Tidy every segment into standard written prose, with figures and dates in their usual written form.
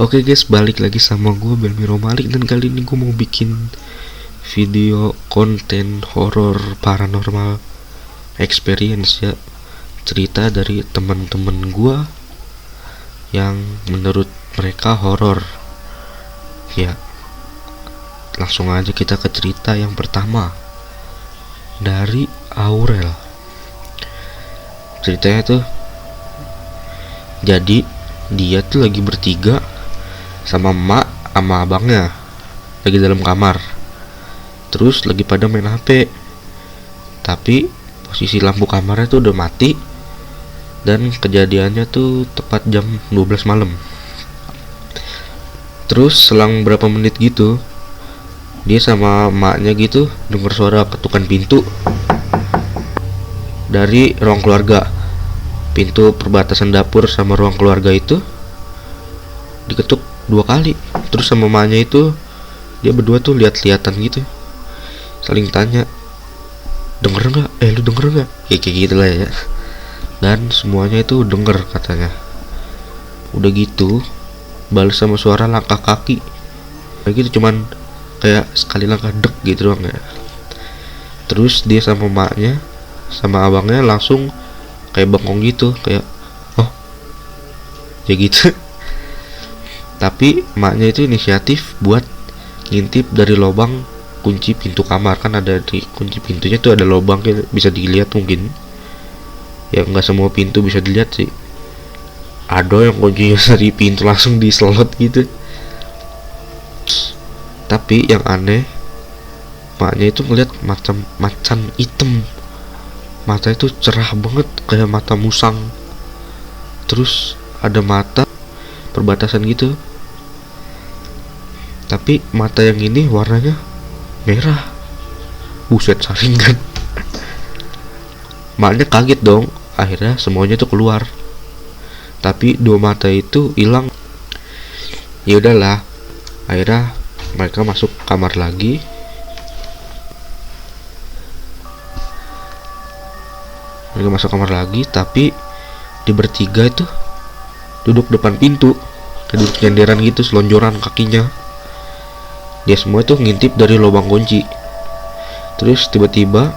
Oke guys, balik lagi sama gue Belmiro Malik, dan kali ini gue mau bikin video konten horor paranormal experience ya. Cerita dari teman-teman gue yang menurut mereka horor. Ya, langsung aja kita ke cerita yang pertama dari Aurel. Ceritanya tuh, jadi dia tuh lagi bertiga sama emak sama abangnya, lagi dalam kamar, terus lagi pada main HP. Tapi posisi lampu kamarnya tuh udah mati, dan kejadiannya tuh tepat jam 12 malam. Terus selang berapa menit gitu, dia sama emaknya gitu dengar suara ketukan pintu dari ruang keluarga. Pintu perbatasan dapur sama ruang keluarga itu diketuk 2 kali. Terus sama emaknya itu, dia berdua tuh lihat-lihatan gitu, saling tanya, denger nggak? Lu denger nggak? Kayak gitu lah ya. Dan semuanya itu denger katanya. Udah gitu balas sama suara langkah kaki. Kayak gitu, cuman kayak sekali langkah dek gitu doang ya. Terus dia sama emaknya sama abangnya langsung kayak bengong gitu, kayak oh ya gitu. Tapi emaknya itu inisiatif buat ngintip dari lubang kunci pintu kamar. Kan ada di kunci pintunya tuh ada lubang, bisa dilihat mungkin ya. Nggak semua pintu bisa dilihat sih, ada yang kuncinya dari pintu langsung di slot gitu. Tapi yang aneh, emaknya itu ngeliat macam macan hitam. Mata itu cerah banget kayak mata musang. Terus ada mata perbatasan gitu, tapi mata yang ini warnanya merah. Buset, saringan. Maknya kaget dong. Akhirnya semuanya tuh keluar, tapi 2 mata itu hilang. Ya udahlah, akhirnya mereka masuk kamar lagi. Tapi di bertiga itu duduk depan pintu, kayak duduk nyenderan gitu, selonjoran kakinya. Dia semua itu ngintip dari lubang kunci. Terus tiba-tiba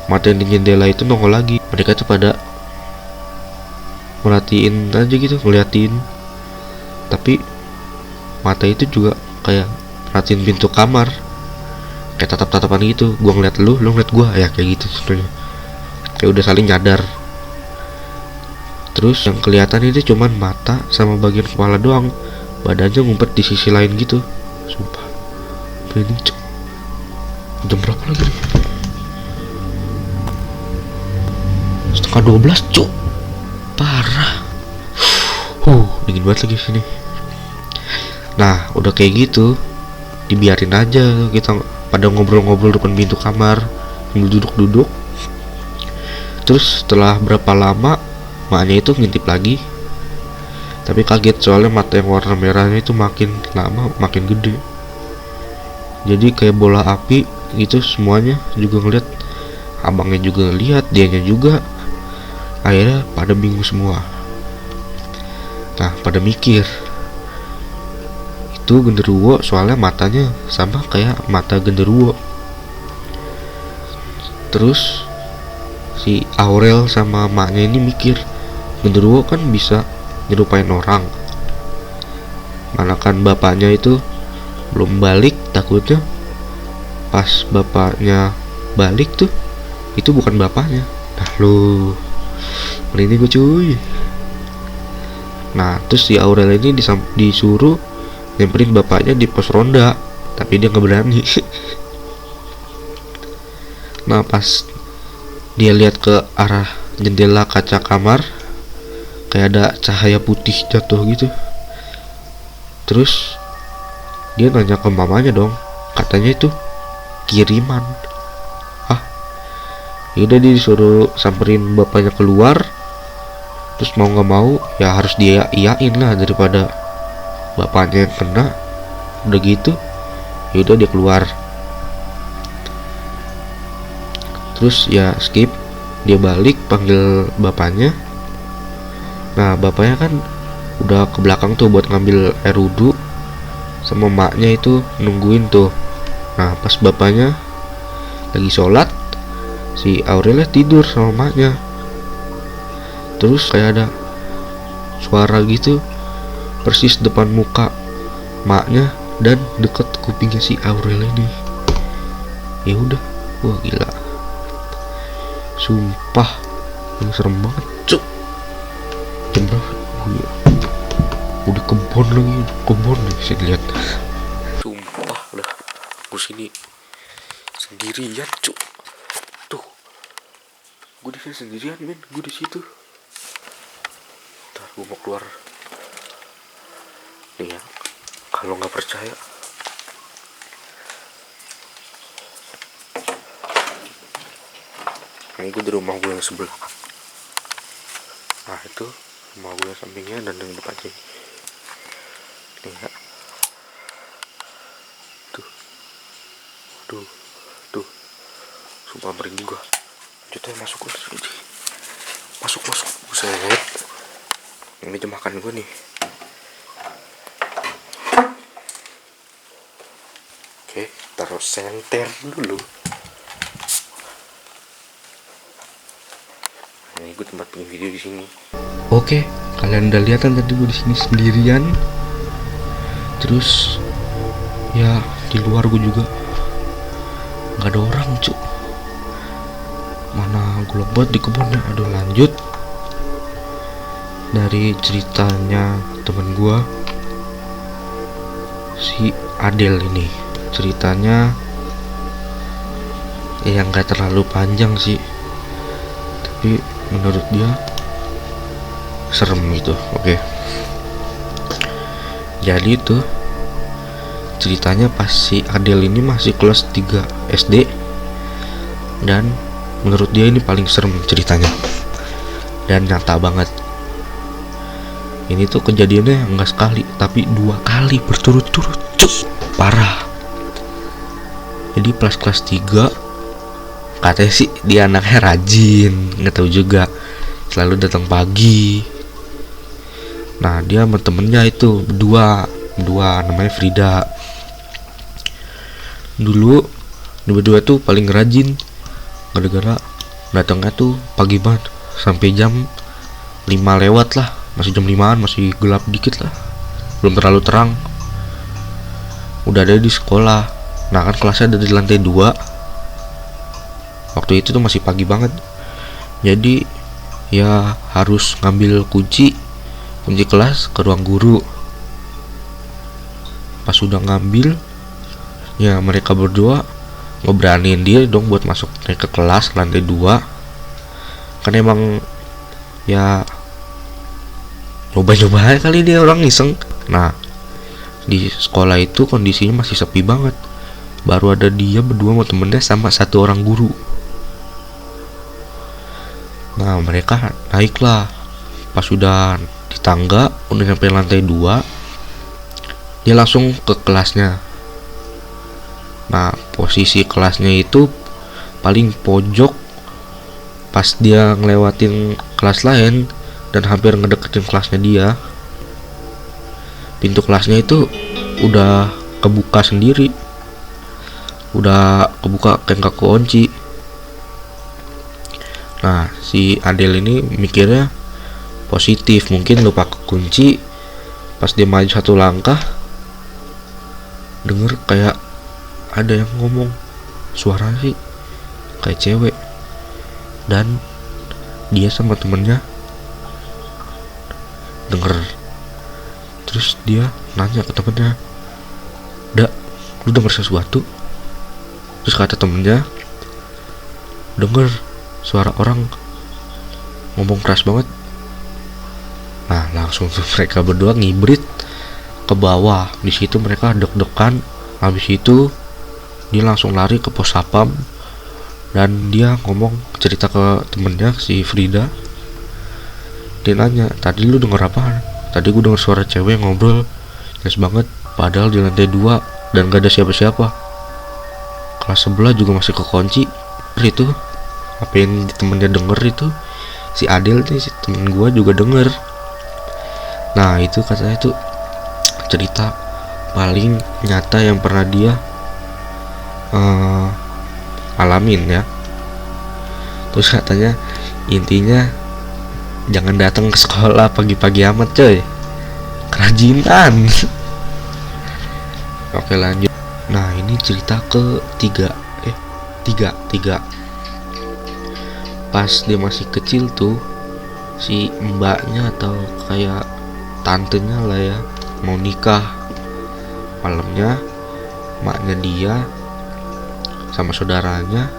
mata yang di jendela itu nongol lagi. Mereka tuh pada merhatiin aja gitu, ngeliatin. Tapi mata itu juga kayak perhatiin pintu kamar, kayak tatap-tatapan gitu. Gua ngeliat lu ngeliat gua, ya kayak gitu sebenarnya. Kayak udah saling nyadar. Terus yang kelihatan itu cuman mata sama bagian kepala doang, badannya ngumpet di sisi lain gitu. Sumpah, ini jam berapa lagi nih? Setengah 12 cuk, parah. Dingin banget lagi sini. Nah udah kayak gitu, dibiarin aja kita pada ngobrol-ngobrol depan pintu kamar, sambil duduk-duduk. Terus setelah berapa lama, maknya itu ngintip lagi. Tapi kaget soalnya mata yang warna merahnya itu makin lama makin gede, jadi kayak bola api gitu. Semuanya juga ngeliat, abangnya juga lihat, dianya juga. Akhirnya pada bingung semua. Nah pada mikir, itu genderuwo, soalnya matanya sama kayak mata genderuwo. Terus si Aurel sama maknya ini mikir, genderuwo kan bisa nyerupain orang, mana kan bapaknya itu belum balik. Takutnya pas bapaknya balik tuh itu bukan bapaknya. Nah lu, ini gue cuy. Nah terus si Aurel ini disuruh nyamperin bapaknya di pos ronda, tapi dia nggak berani. Nah pas dia lihat ke arah jendela kaca kamar, kayak ada cahaya putih jatuh gitu. Terus dia nanya ke mamanya dong, katanya itu kiriman. Yaudah dia disuruh samperin bapaknya keluar. Terus mau nggak mau ya harus dia iyain lah, daripada bapaknya yang kena. Udah gitu yaudah dia keluar. Terus ya skip, dia balik panggil bapaknya. Nah bapaknya kan udah ke belakang tuh buat ngambil air wudhu, sama maknya itu nungguin tuh. Nah pas bapaknya lagi sholat, si Aurelia tidur sama maknya. Terus kayak ada suara gitu persis depan muka maknya dan deket kupingnya si Aurelia ini. Ya udah, wah gila, sumpah ini serem banget cuk. Jam berapa? Udah kebon lagi, kebon nih saya lihat. Sumpah dah, gue sini sendirian cuk. Tuh, gue di sini sendirian men, gue di situ. Ntar gue mau keluar. Nih ya, kalau nggak percaya. Ini gue di rumah gue yang sebelah. Nah itu rumah gue yang sampingnya dan yang depannya. Nih ya. Tuh. Sumpah merinding gue. Lanjutnya masuk gue sini. Masuk. Buset. Ini jam makan gue nih. Oke, taruh senter dulu. Ini gue tempat bikin video di sini. Oke, kalian udah lihat kan tadi gue di sini sendirian. Terus ya di luar gue juga nggak ada orang cuk. Mana gue buat di kebunnya. Aduh, lanjut dari ceritanya temen gue si Adel ini. Ceritanya ya nggak terlalu panjang sih, tapi menurut dia serem gitu. Oke. Jadi itu ceritanya pas si Adel ini masih kelas 3 SD, dan menurut dia ini paling serem ceritanya dan nyata banget. Ini tuh kejadiannya enggak sekali tapi 2 kali berturut-turut cuk, parah. Jadi pas kelas 3 katanya sih dia anaknya rajin, nggak tahu juga, selalu datang pagi. Nah dia sama temennya itu berdua namanya Frida. Dulu berdua tuh paling rajin gara-gara datangnya tuh pagi banget, sampai jam 5 lewat lah, masih jam 5-an, masih gelap dikit lah, belum terlalu terang, udah ada di sekolah. Nah kan kelasnya ada di lantai 2. Waktu itu tuh masih pagi banget, jadi ya harus ngambil kunci kelas ke ruang guru. Pas udah ngambil, ya mereka berdua ngeberaniin dia dong buat masuk naik ke kelas lantai 2. Kan emang ya coba-coba aja kali dia orang iseng. Nah di sekolah itu kondisinya masih sepi banget, baru ada dia berdua sama temennya sama 1 orang guru. Nah mereka naiklah, pas udah di tangga udah sampai lantai 2, dia langsung ke kelasnya. Nah posisi kelasnya itu paling pojok, pas dia ngelewatin kelas lain dan hampir ngedeketin kelasnya dia. Pintu kelasnya itu udah kebuka sendiri, udah kebuka kayak gak kunci. Nah si Adel ini mikirnya positif, mungkin lupa kunci. Pas dia maju 1 langkah, denger kayak ada yang ngomong, suara sih kayak cewek, dan dia sama temennya denger. Terus dia nanya ke temennya, "Dak, lu denger sesuatu?" Terus kata temennya, "Denger suara orang ngomong keras banget." Nah langsung tuh mereka berdua ngibrit ke bawah. Di situ mereka deg-degan. Habis itu dia langsung lari ke pos satpam dan dia ngomong cerita ke temennya si Frida. Dia nanya, "Tadi lu denger apaan?" "Tadi gue denger suara cewek ngobrol jelas banget, padahal di lantai 2 dan gak ada siapa-siapa. Kelas sebelah juga masih kekunci." Itu apa yang temennya denger itu si Adel nih, si temen gue juga denger. Nah itu katanya itu cerita paling nyata yang pernah dia alamin ya. Terus katanya intinya jangan datang ke sekolah pagi-pagi amat coy, kerajinan. Oke lanjut. Nah ini cerita ketiga, tiga. Pas dia masih kecil tuh, si mbaknya atau kayak tantenya lah ya mau nikah. Malamnya maknya dia sama saudaranya,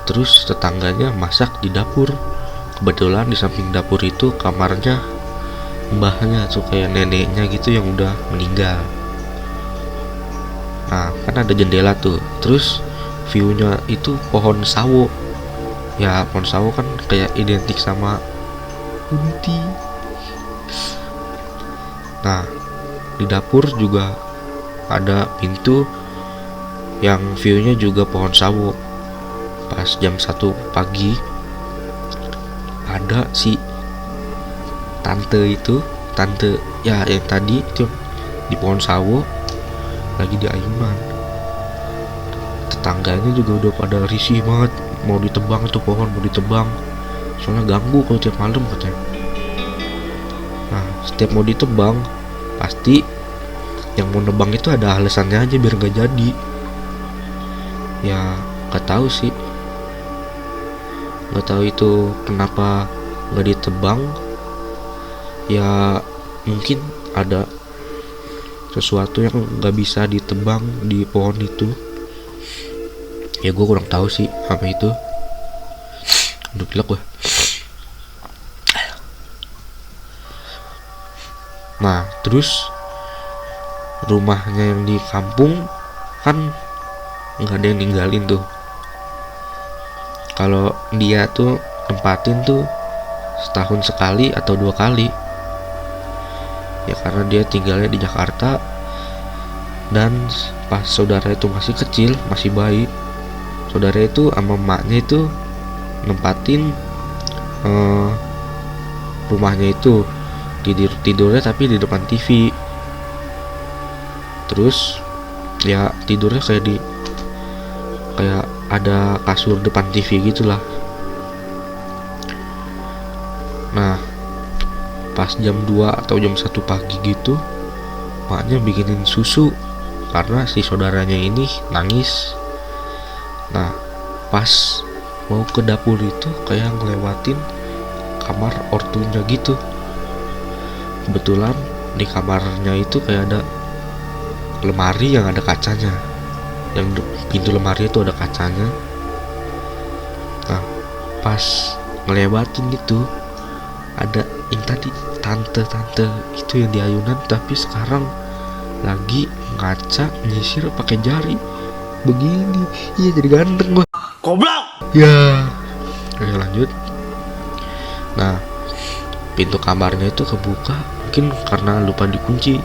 terus tetangganya masak di dapur. Kebetulan di samping dapur itu kamarnya mbahnya tuh, kayak neneknya gitu yang udah meninggal. Nah kan ada jendela tuh, terus viewnya itu pohon sawo. Ya pohon sawo kan kayak identik sama kunti. Nah di dapur juga ada pintu yang viewnya juga pohon sawo. Pas jam 1 pagi ada si tante ya yang tadi itu di pohon sawo lagi di ayunan. Tetangganya juga udah pada risih banget, mau ditebang tuh pohon, mau ditebang soalnya ganggu kalau tiap malam katanya. Nah setiap mau ditebang pasti yang mau nebang itu ada alasannya aja biar gak jadi. Ya gak tahu sih, gak tahu itu kenapa gak ditebang. Ya mungkin ada sesuatu yang gak bisa ditebang di pohon itu. Ya gue kurang tahu sih apa itu. Udah pilek gue. Nah terus rumahnya yang di kampung kan nggak ada yang ninggalin tuh. Kalau dia tuh tempatin tuh setahun sekali atau 2 kali. Ya karena dia tinggalnya di Jakarta, dan pas saudara itu masih kecil, masih bayi, saudara itu sama emaknya itu nempatin rumahnya itu tidurnya tapi di depan TV. Terus ya tidurnya kayak ada kasur depan TV gitulah. Nah pas jam 2 atau jam 1 pagi gitu, maknya bikinin susu karena si saudaranya ini nangis. Nah pas mau ke dapur itu kayak ngelewatin kamar ortunya gitu. Kebetulan di kamarnya itu kayak ada lemari yang ada kacanya, yang pintu lemari itu ada kacanya. Nah pas ngelewatin gitu ada yang tadi tante itu yang di ayunan, tapi sekarang lagi ngaca nyisir pakai jari begini. Iya jadi ganteng gua. Goblok. Ya. Oke lanjut. Nah pintu kamarnya itu kebuka, mungkin karena lupa dikunci.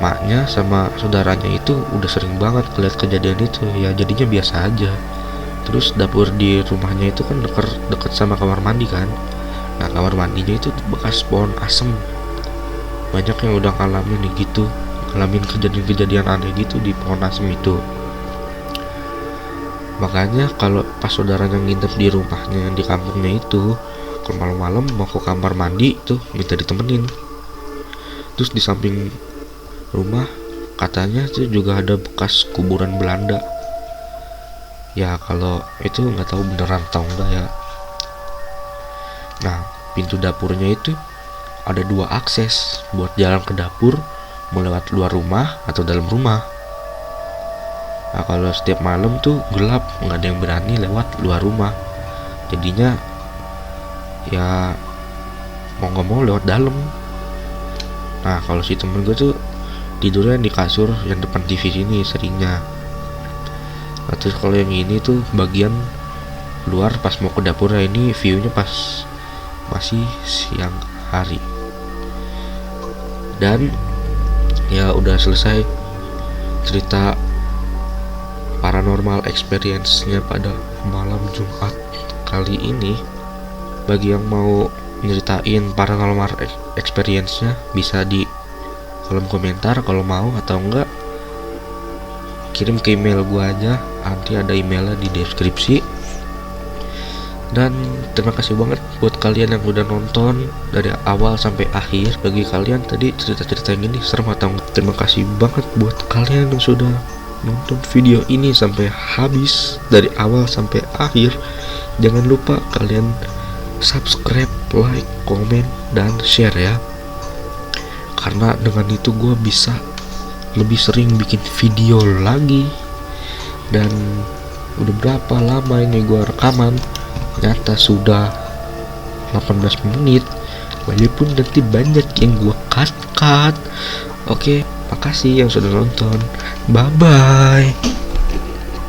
Maknya sama saudaranya itu udah sering banget ngeliat kejadian itu, ya jadinya biasa aja. Terus dapur di rumahnya itu kan deket sama kamar mandi kan. Nah kamar mandinya itu bekas pohon asem. Banyak yang udah ngalamin gitu, ngalamin kejadian-kejadian aneh gitu di pohon asem itu. Makanya kalau pas saudaranya nginep di rumahnya yang di kampungnya itu, kalau malam-malam mau ke kamar mandi tuh minta ditemenin. Terus di samping rumah katanya tuh juga ada bekas kuburan Belanda. Ya kalau itu nggak tahu beneran atau enggak ya. Nah pintu dapurnya itu ada 2 akses buat jalan ke dapur, mau lewat luar rumah atau dalam rumah. Nah kalau setiap malam tuh gelap, nggak ada yang berani lewat luar rumah, jadinya ya mau nggak mau lewat dalam. Nah kalau si temen gue tuh tidurnya di kasur yang depan TV sini seringnya. Nah, terus kalau yang ini tuh bagian luar pas mau ke dapurnya, ini viewnya pas masih siang hari. Dan ya udah selesai cerita paranormal experience-nya pada malam Jumat kali ini. Bagi yang mau nyeritain paranormal experience-nya, bisa di kolom komentar kalau mau, atau enggak kirim ke email gua aja, nanti ada emailnya di deskripsi. Dan terima kasih banget buat kalian yang udah nonton dari awal sampai akhir. Bagi kalian tadi cerita-cerita yang ini serem atau enggak, terima kasih banget buat kalian yang sudah nonton video ini sampai habis dari awal sampai akhir. Jangan lupa kalian subscribe, like, komen, dan share ya, karena dengan itu gue bisa lebih sering bikin video lagi. Dan udah berapa lama ini gue rekaman, ternyata sudah 18 menit, walaupun nanti banyak yang gue cut. Oke, makasih yang sudah nonton, bye bye.